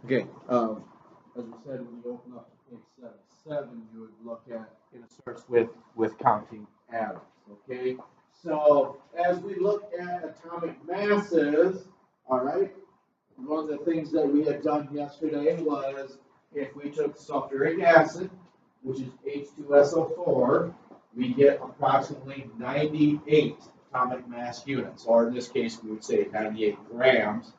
Okay, as we said, when you open up to page 77, you would look at, it starts with counting atoms, okay? So as we look at atomic masses, all right, one of the things that we had done yesterday was if we took sulfuric acid, which is H2SO4, we get approximately 98 atomic mass units, or in this case, we would say 98 grams.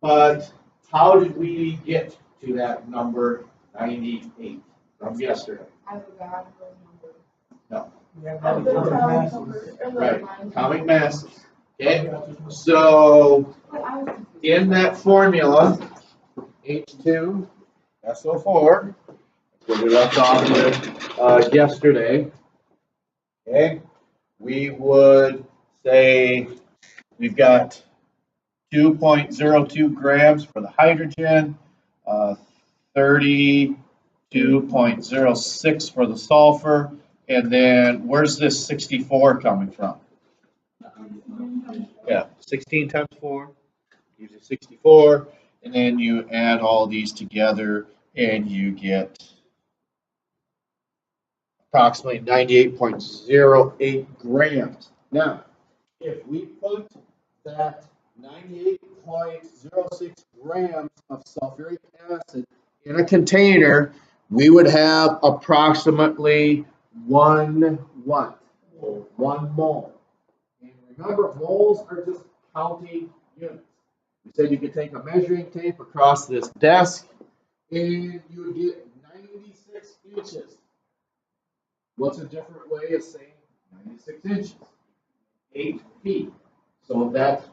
But how did we get to that number 98 from yesterday? I forgot those numbers. No. Right, atomic masses. Okay, so in that formula, H2SO4, where we left off with yesterday, okay, we would say we've got 2.02 grams for the hydrogen, 32.06 for the sulfur, and then where's this 64 coming from? Yeah, 16 times 4 gives you 64, and then you add all these together and you get approximately 98.08 grams. Now, if we put that 98.06 grams of sulfuric acid in a container, we would have approximately one what? 1 mole. And remember, moles are just counting units. We said you could take a measuring tape across this desk and you would get 96 inches. What's a different way of saying 96 inches? 8 feet. So that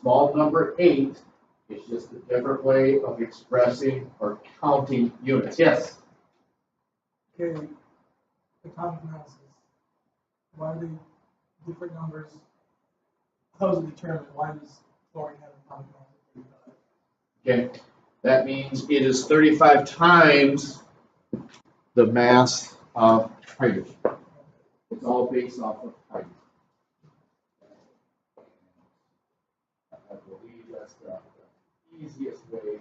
small number 8 is just a different way of expressing or counting units. Yes? Okay, atomic masses. Why are they different numbers? How is it determined? Why does chlorine have atomic mass of 35? Okay, that means it is 35 times the mass of hydrogen. It's all based off of hydrogen. I believe that's the easiest way to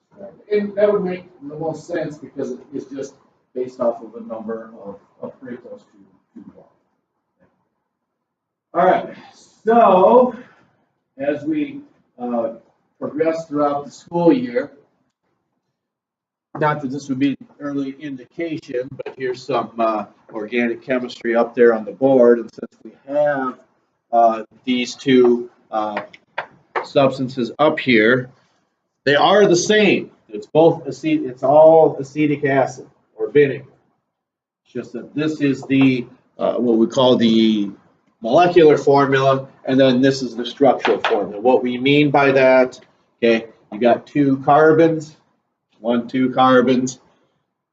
describe it. And that would make the most sense because it is just based off of a number of pretty close to 1. All right, so as we progress throughout the school year, not that this would be an early indication, but here's some organic chemistry up there on the board. And since we have these two substances up here, they are the same. It's both it's all acetic acid or vinegar. It's just that this is the what we call the molecular formula, and then this is the structural formula. What we mean by that, okay, you got 2 carbons, 2 carbons.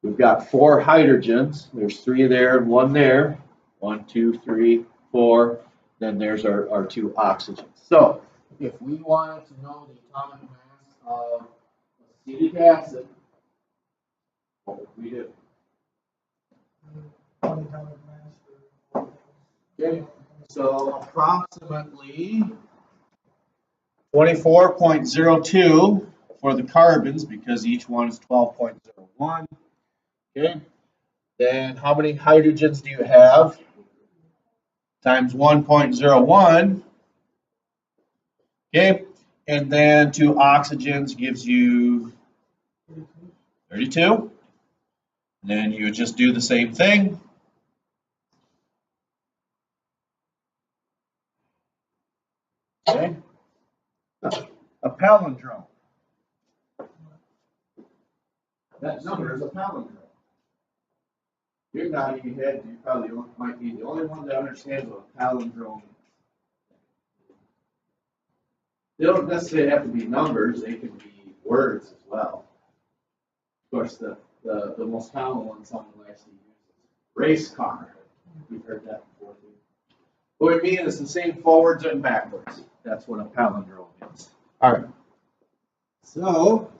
We've got 4 hydrogens. There's 3 there and 1 there. 1, 2, 3, 4. Then there's our 2 oxygens. So if we wanted to know the atomic mass of acetic acid, what would we do? Okay, so approximately 24.02 for the carbons because each one is 12.01. Okay, then how many hydrogens do you have? Times 1.01. Okay, and then 2 oxygens gives you 32. And then you just do the same thing. Okay, a palindrome. That number is a palindrome. You're nodding your head. You probably might be the only one that understands what a palindrome is. They don't necessarily have to be numbers. They can be words as well. Of course, the most common one someone likes to use is race car. You've heard that before too. What we mean is the same forwards and backwards. That's what a palindrome is. All right. So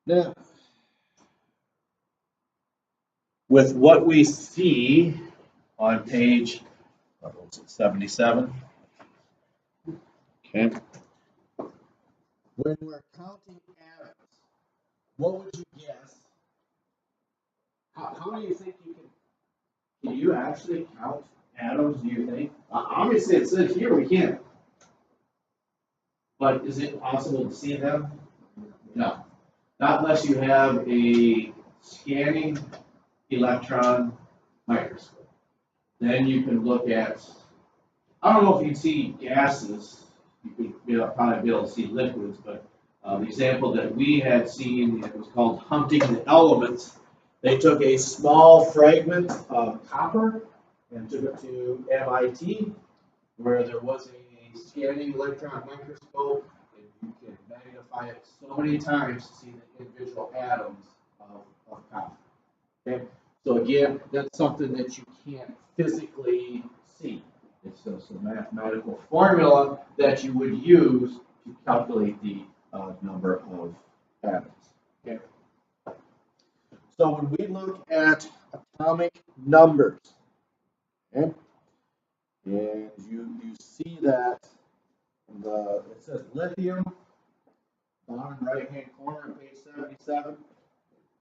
now, with what we see on page 77. Okay. when we're counting atoms, what would you guess? How do you think you can you actually count atoms, do you think? Obviously it says here we can't. But is it possible to see them? No. Not unless you have a scanning electron microscope. Then you can look at, I don't know if you can see gases, you could probably be able to see liquids, but the example that we had seen, it was called hunting the elements. They took a small fragment of copper and took it to MIT, where there was a scanning electron microscope, and you can magnify it so many times to see the individual atoms of copper. Okay? So again, that's something that you can't physically see. It's just a mathematical formula that you would use to calculate the number of atoms. Okay? So when we look at atomic numbers, okay, and you see that it says lithium, bottom right hand corner on page 77.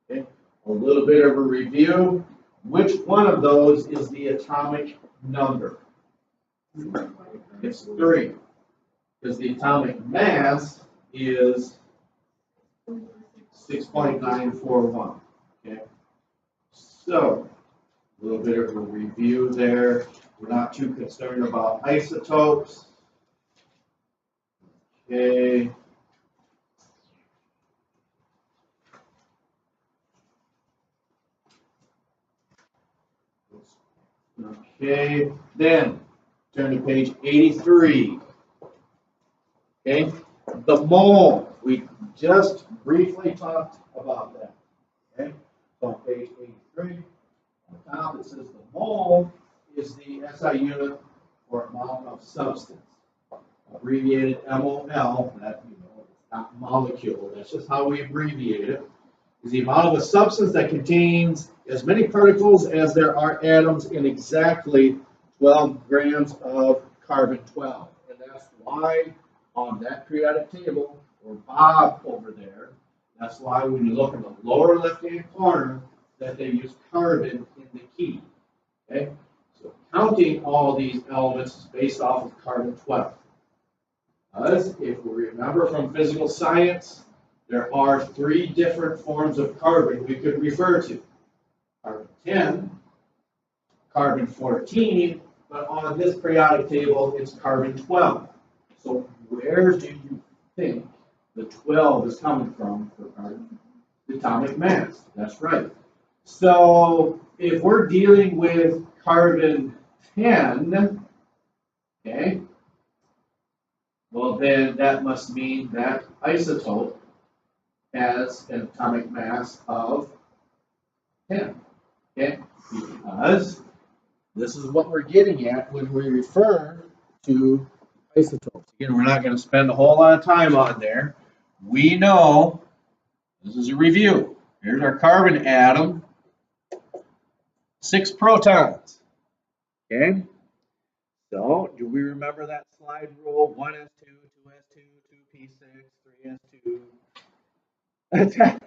Okay, a little bit of a review. Which one of those is the atomic number? It's 3, because the atomic mass is 6.941. Okay, so a little bit of a review there. We're not too concerned about isotopes. Okay. Okay, then turn to page 83. Okay, the mole. We just briefly talked about that. Okay, so on page 83, on the top it says the mole is the SI unit or amount of substance, abbreviated MOL. That it's not molecule. That's just how we abbreviate it. Is the amount of a substance that contains as many particles as there are atoms in exactly 12 grams of carbon-12. And that's why on that periodic table, or Bob over there, that's why when you look in the lower left-hand corner, that they use carbon in the key. Okay? So counting all these elements is based off of carbon-12. Because if we remember from physical science, there are 3 different forms of carbon we could refer to. Carbon-10, carbon-14, but on this periodic table, it's carbon-12. So where do you think the 12 is coming from for carbon? The atomic mass. That's right. So if we're dealing with carbon-10, okay, well then that must mean that isotope has an atomic mass of 10. Okay? Because this is what we're getting at when we refer to isotopes. Again, we're not going to spend a whole lot of time on there. We know, this is a review. Here's our carbon atom, 6 protons. Okay? So, do we remember that slide rule? 1s2, 2s2, 2p6, 3s2.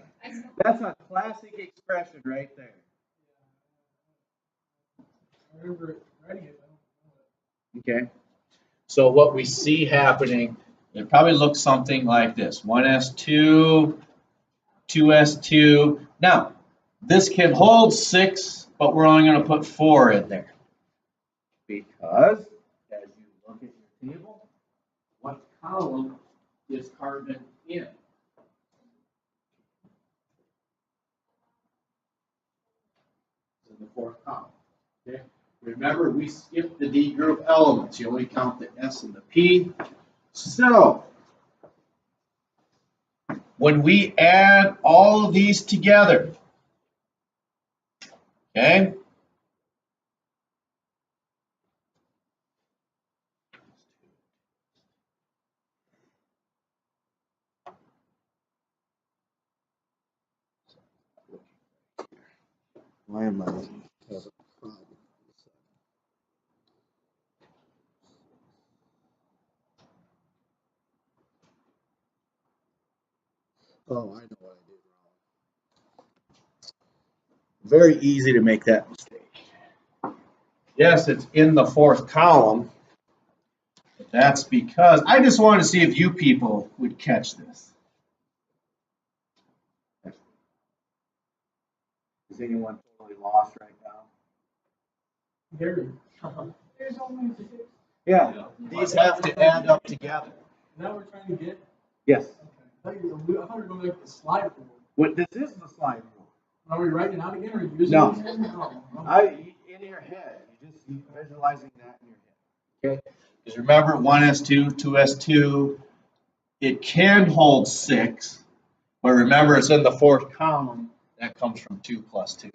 That's a classic expression right there. I remember writing it. Okay. So what we see happening, it probably looks something like this. 1s2, 2s2. Now, this can hold 6, but we're only going to put 4 in there. Because, as you look at your table, what column is carbon in? It's in the 4th column. Okay. Remember, we skipped the D group elements. You only count the S and the P. So, when we add all of these together, okay, why am I having a problem? Oh, I know what I did wrong. Very easy to make that mistake. Yes, it's in the fourth column. But that's because I just wanted to see if you people would catch this. Is anyone totally lost right now? Very. There's only 6. Yeah, these have to add up together. Is that what we're trying to get? Yes. Okay. I thought we were going to the slide rule. What this is the slide rule. Are we writing it out again or using No. it again? No. In your head, you visualizing that in your head. Okay? Because remember, 1s2, 2s2, it can hold 6, but remember it's in the fourth column. That comes from 2 plus 2.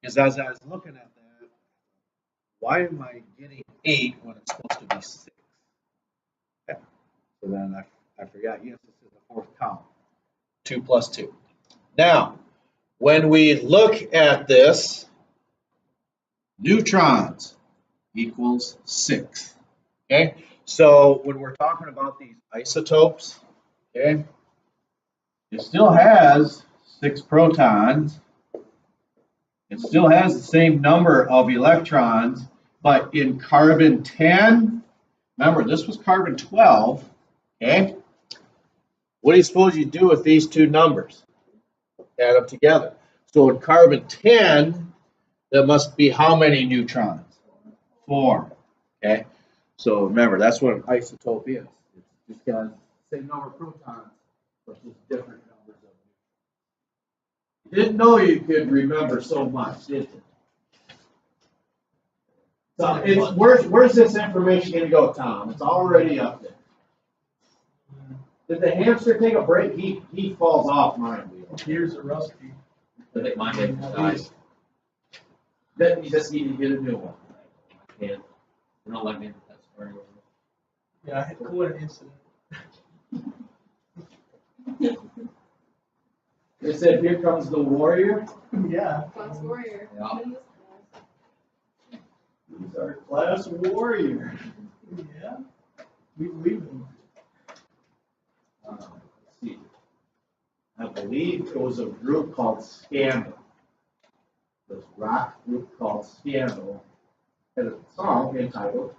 Because as I was looking at that, why am I getting 8 when it's supposed to be 6? Okay. So then I forgot, yes, this is the fourth column. 2 plus 2. Now, when we look at this, neutrons equals 6. Okay? So when we're talking about these isotopes, okay, it still has 6 protons. It still has the same number of electrons, but in carbon 10, remember this was carbon 12, okay? What do you suppose you do with these two numbers? Add them together. So in carbon 10, there must be how many neutrons? 4, okay? So remember, that's what an isotope is. It's just got the same number of protons, but just different numbers of neutrons. You didn't know you could remember so much, did you? So it's where's this information going to go, Tom? It's already up there. Did the hamster take a break? He falls off mine wheel. Gears are rusty. I think mine did dies. Then you just need to get a new one. I can't. They don't let me. That's very well. Yeah, I had to call it an incident. They said, "Here comes the warrior." Yeah. Class warrior. Yeah. In this class. He's our class warrior. Yeah. We believe in them. Let's see. I believe it was a group called Scandal. This rock group called Scandal had a song entitled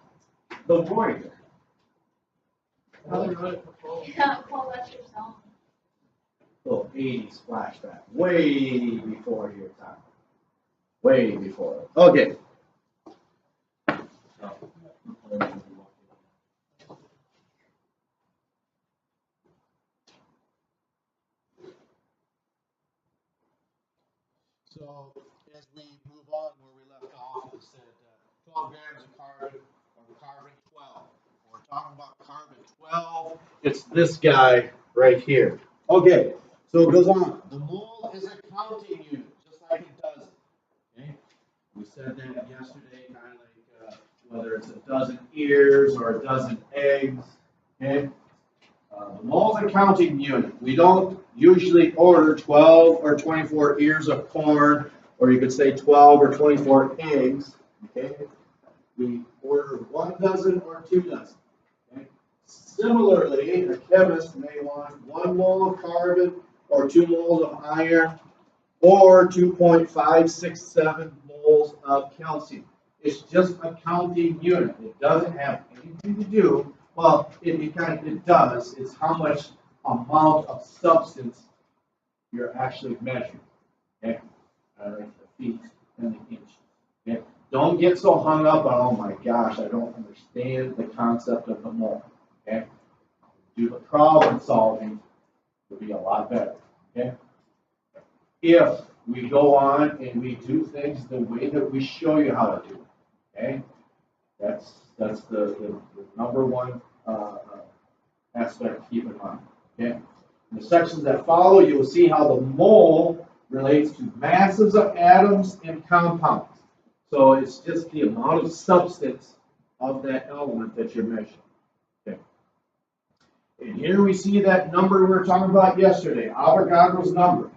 "The Warrior." Yeah, Paul, that's your song. Little 80s flashback, way before your time. Way before. Okay. So as we move on where we left off, it said 12 grams of carbon or carbon 12. When we're talking about carbon 12, it's this guy right here. Okay, so it goes on. The mole is a counting unit, just like a dozen. Okay, we said that yesterday, kind of like whether it's a dozen ears or a dozen eggs. Okay. The mole is a counting unit. We don't usually order 12 or 24 ears of corn, or you could say 12 or 24 eggs. Okay? We order 1 dozen or 2 dozen. Okay? Similarly, a chemist may want 1 mole of carbon or 2 moles of iron or 2.567 moles of calcium. It's just a counting unit. It doesn't have anything to do. Well, it does. It's how much amount of substance you're actually measuring. Okay? Like the feet and the inches. Okay? Don't get so hung up on, oh my gosh, I don't understand the concept of the mole. Okay? Do the problem solving will be a lot better. Okay? If we go on and we do things the way that we show you how to do it. Okay? That's the number one aspect to keep in mind. Okay? In the sections that follow, you will see how the mole relates to masses of atoms and compounds. So it's just the amount of substance of that element that you're measuring. Okay? And here we see that number we were talking about yesterday, Avogadro's number.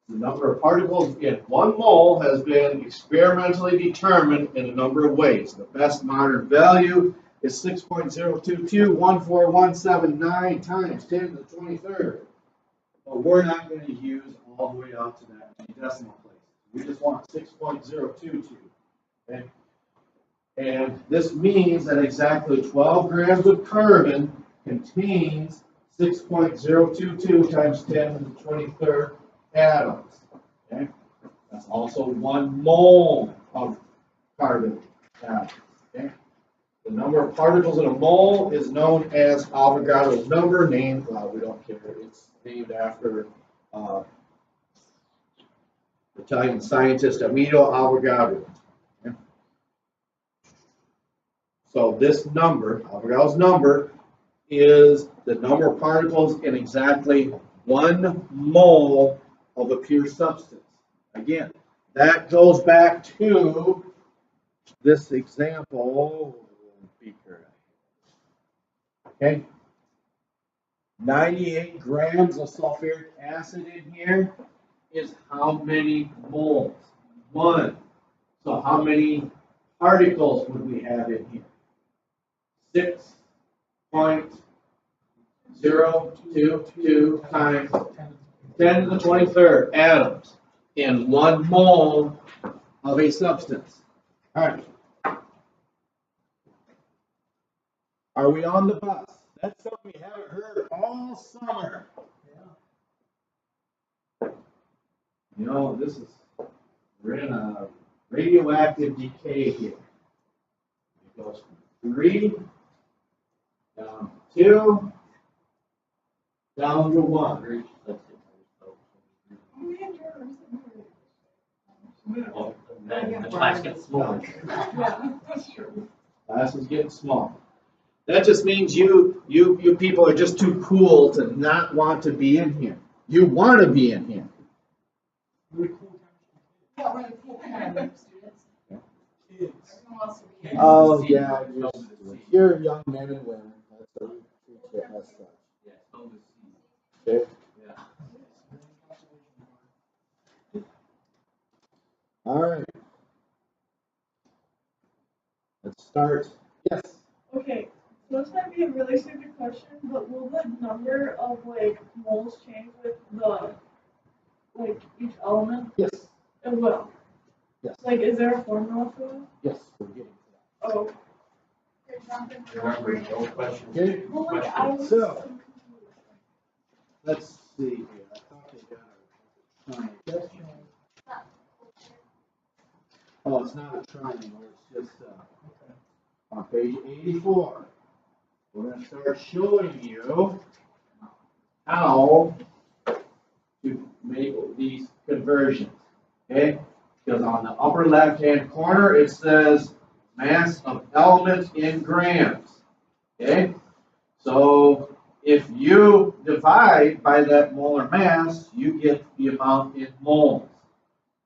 The number of particles in 1 mole has been experimentally determined in a number of ways. The best modern value is 6.022141179 times 10 to the 23rd. but we're not going to use all the way out to that many decimal places. We just want 6.022. Okay? And this means that exactly 12 grams of carbon contains 6.022 times 10 to the 23rd atoms. Okay? That's also 1 mole of carbon atoms. Okay? The number of particles in a mole is known as Avogadro's number, named, well, we don't care, it's named after Italian scientist Amedeo Avogadro. Okay? So this number, Avogadro's number, is the number of particles in exactly 1 mole of a pure substance. Again, that goes back to this example. Okay, 98 grams of sulfuric acid in here is how many moles? 1. So how many particles would we have in here? 6.022 times 10 to the 23rd atoms in 1 mole of a substance. All right. Are we on the bus? That's something we haven't heard all summer. You know, we're in a radioactive decay here. It goes from 3 down to 2 down to 1. The class gets smaller. Yeah, that's true. Class is getting small. That just means you people are just too cool to not want to be in here. You want to be in here. Really cool Yeah, we're the cool kind of students. kids. Everyone wants to be. Oh yeah, you're young men and women. That's what we treat you as such. Okay. Yeah. All right. Let's start. Yes. Okay, so this might be a really stupid question, but will the number of like moles change with the each element? Yes. It will. Yes. Like, is there a formula for that? Yes. We're getting to Oh, Remember, no questions. that. Okay. Well, like, I was So. so confused. Let's see here. I thought they got a triangle. Oh, it's not a triangle. It's just on page 84. We're going to start showing you how to make these conversions. Okay? Because on the upper left-hand corner it says mass of element in grams. Okay? So if you divide by that molar mass, you get the amount in moles.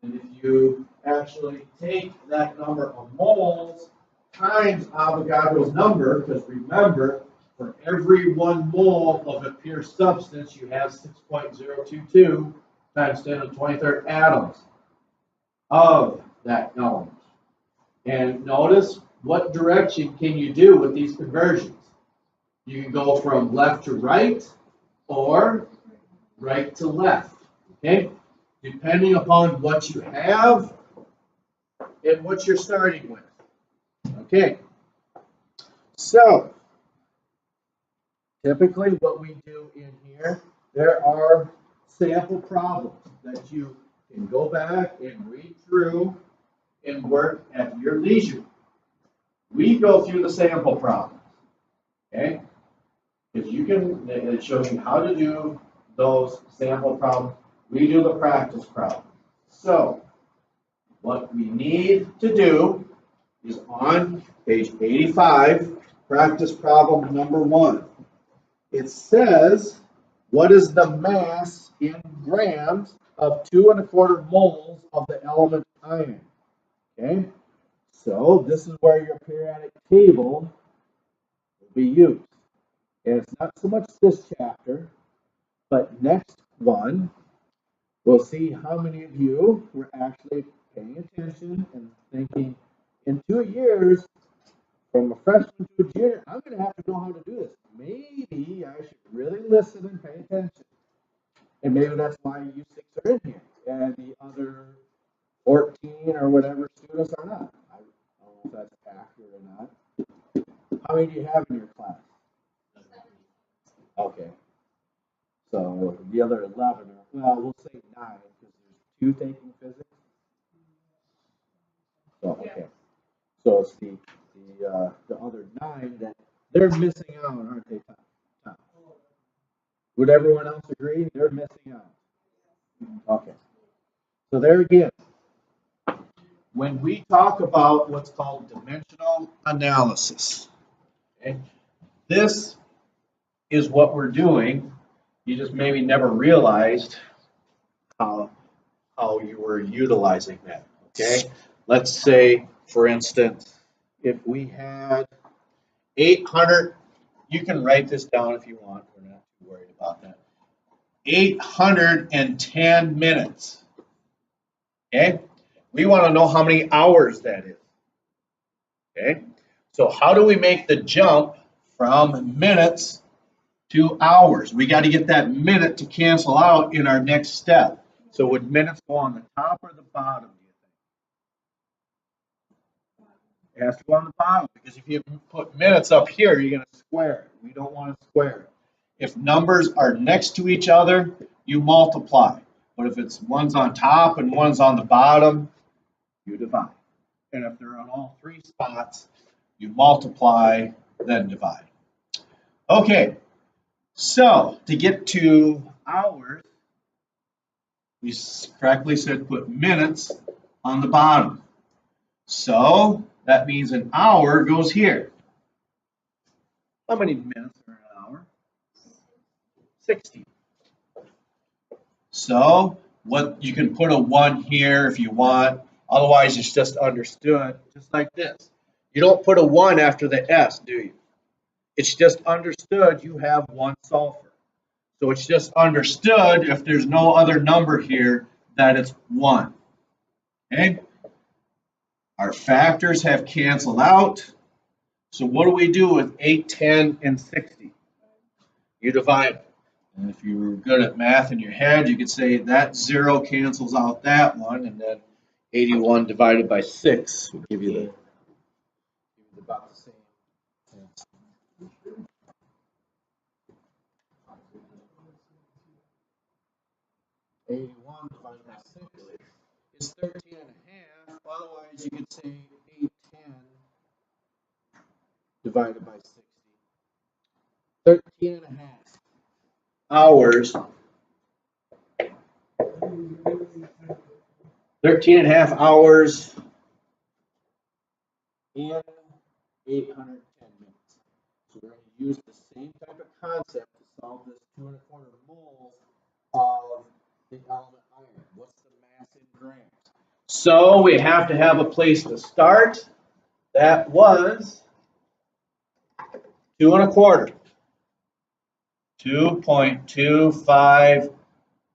And if you actually take that number of moles times Avogadro's number, because remember, for every 1 mole of a pure substance, you have 6.022 times 10 to the 23rd atoms of that element. And notice, what direction can you do with these conversions? You can go from left to right or right to left, okay? Depending upon what you have and what you're starting with. Okay, so typically what we do in here, there are sample problems that you can go back and read through and work at your leisure. We go through the sample problems, okay? Because you can, it shows you how to do those sample problems. We do the practice problems. So what we need to do is on page 85, practice problem number 1. It says, what is the mass in grams of 2 1/4 moles of the element iron? Okay, so this is where your periodic table will be used. And it's not so much this chapter, but next one, we'll see how many of you were actually paying attention and thinking, in 2 years, from a freshman to a junior, I'm going to have to know how to do this. Maybe I should really listen and pay attention. And maybe that's why you 6 are in here, and the other 14 or whatever students are not. I don't know if that's accurate or not. How many do you have in your class? Okay. So the other 11 are, well, we'll say 9 because there's 2 taking physics. So, okay. So it's the other 9 that they're missing out, aren't they, Tom? Would everyone else agree? They're missing out. Okay. So there again, when we talk about what's called dimensional analysis, okay, this is what we're doing. You just maybe never realized how you were utilizing that. Okay. Let's say, for instance, if we had 800, you can write this down if you want. We're not too worried about that. 810 minutes. Okay. We want to know how many hours that is. Okay. So how do we make the jump from minutes to hours? We got to get that minute to cancel out in our next step. So would minutes go on the top or the bottom, do you think? It has to go on the bottom, because if you put minutes up here, you're going to square it. We don't want to square it. If numbers are next to each other, you multiply. But if it's one's on top and one's on the bottom, you divide. And if they're on all 3 spots, you multiply, then divide. Okay, so to get to hours, we correctly said put minutes on the bottom. So that means an hour goes here. How many minutes are an hour? 60. So what, you can put a 1 here if you want. Otherwise, it's just understood, just like this. You don't put a 1 after the S, do you? It's just understood you have 1 sulfur. So it's just understood, if there's no other number here, that it's 1. Okay? Our factors have canceled out. So what do we do with 8, 10, and 60? You divide. And if you were good at math in your head, you could say that 0 cancels out that one, and then 81 divided by 6 will give you about the same. 81 divided by 6 is 13 and a half. Otherwise, you could say 810 divided by 60. 13 and a half hours. 13 and a half hours in 810 minutes. So we're going to use the same type of concept to solve this 2 1/4 moles of the element iron. What's the mass in grams? So we have to have a place to start. That was 2 1/4. 2.25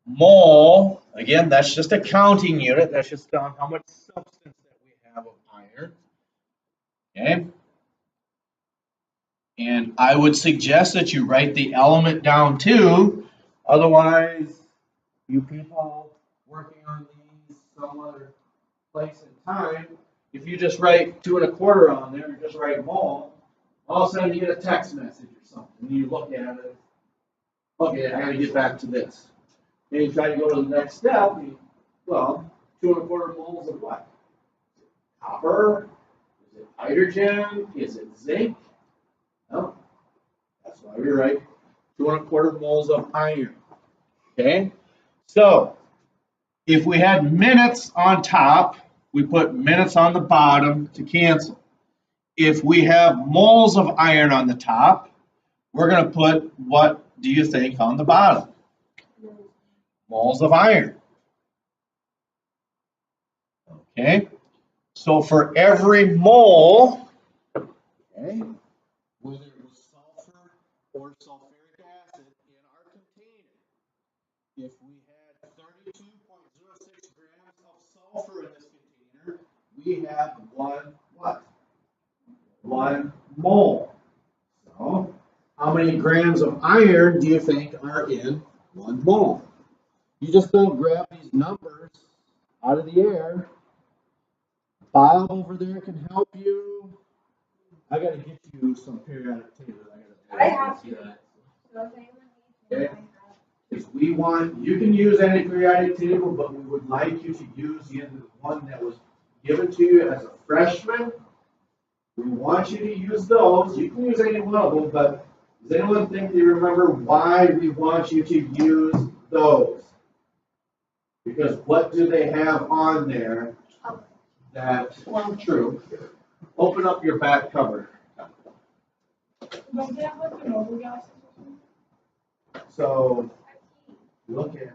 mole. Again, that's just a counting unit. That's just on how much substance that we have of iron. Okay. And I would suggest that you write the element down too. Otherwise, you people working on these some other place and time, if you just write 2 1/4 on there, or just write mole, all of a sudden you get a text message or something, and you look at it. Okay, I got to get back to this. And you try to go to the next step. Well, 2 1/4 moles of what? Is it copper? Is it hydrogen? Is it zinc? No. That's why we write 2 1/4 moles of iron. Okay? So, if we had minutes on top, we put minutes on the bottom to cancel. If we have moles of iron on the top, we're going to put, what do you think, on the bottom? Moles of iron. Okay? So for every mole, okay, whether it was sulfur or sulfuric acid in our container, if we had 32.06 grams of sulfur in this container, we have 1 what? 1 mole. So how many grams of iron do you think are in 1 mole? You just don't grab these numbers out of the air. Bob over there can help you. I gotta get you some periodic tables. I have to. Okay. Because we want, you can use any periodic table, but we would like you to use either the one that was given to you as a freshman. We want you to use those. You can use any one of them, but does anyone think they remember why we want you to use those? Because what do they have on there that, well, true. Open up your back cover. Don't they have like the noble gases or something? So look at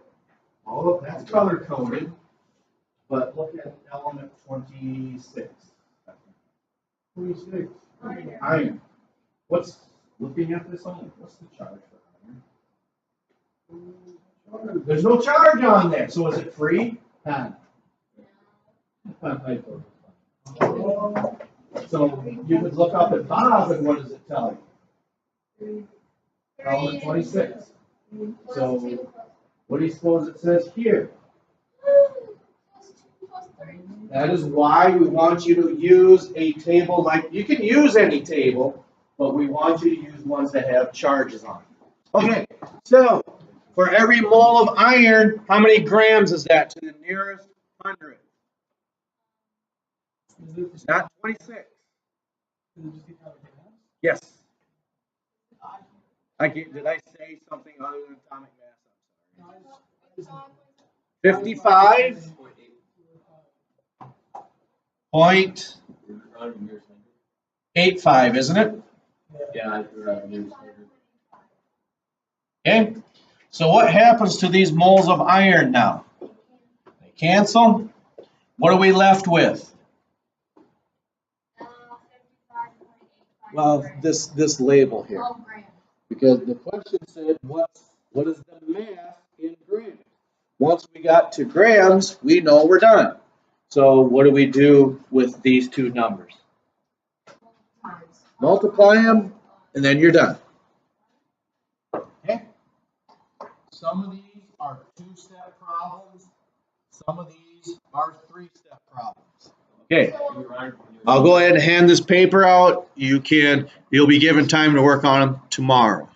all of that's color coded, but look at element 26. 26. Iron. What's looking at this on? What's the charge for iron? There's no charge on there, so is it free? So you could look up at Bob and what does it tell you? Element 26. So what do you suppose it says here? That is why we want you to use a table like, you can use any table, but we want you to use ones that have charges on it. Okay, so for every mole of iron, how many grams is that to the nearest 100? It's not 26. Yes. Did I say something other than atomic mass? I'm sorry. 55. Point 85, isn't it? Yeah, Okay. So what happens to these moles of iron now? They cancel. What are we left with? Well, this label here. Because the question said, what is the mass in grams? Once we got to grams, we know we're done. So what do we do with these two numbers? Multiply them, and then you're done. Okay? Some of these are 2-step problems. Some of these are 3-step problems. Okay. I'll go ahead and hand this paper out. You'll be given time to work on them tomorrow.